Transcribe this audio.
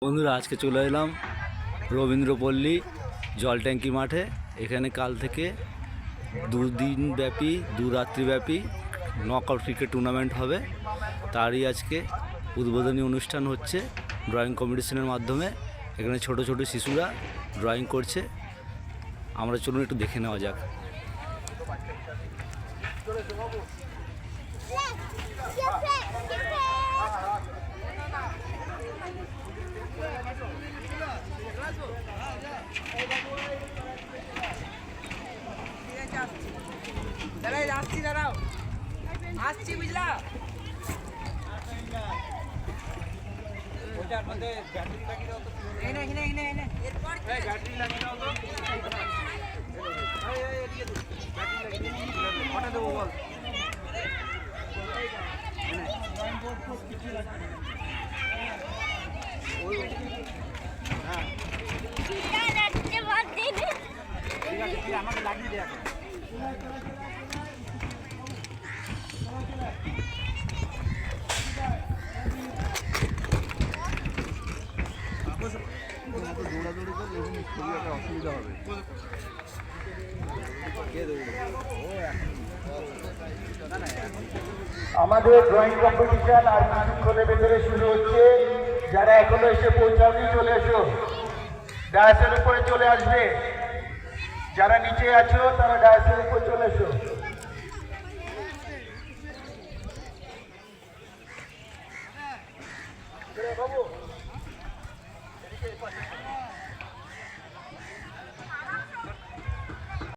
বন্ধুরা আজকে চলে এলাম রবীন্দ্রপল্লী জল ট্যাঙ্কি মাঠে। এখানে কাল থেকে দু রাত্রিব্যাপী নকআউট ক্রিকেট টুর্নামেন্ট হবে। তারই আজকে উদ্বোধনী অনুষ্ঠান হচ্ছে ড্রয়িং কম্পিটিশনের মাধ্যমে। এখানে ছোট ছোট শিশুরা ড্রয়িং করছে। আমরা চলুন একটু দেখে নেওয়া যাক। দাঁড়াও আসছি বুঝলা। ওটার মধ্যে ব্যাটারি লাগিয়ে দাও তো। ব্যাটারি লাগিয়ে দাও তো। ব্যাটারি লাগিয়ে দাও। কটা দেবো বল। হ্যাঁ ঠিক আছে, তুই আমাকে লাগিয়ে দে এখন। অসুবিধা হবে। আমাদের ড্রয়িং কম্পিটিশন আর কিছুক্ষণের ভেতরে শুরু হচ্ছে। যারা এখনো এসে পৌঁছাওনি চলে এসো, ডায়াসের উপরে চলে আসবে। যারা নিচে আছো তারা ডায়াসের উপরে চলে এসো।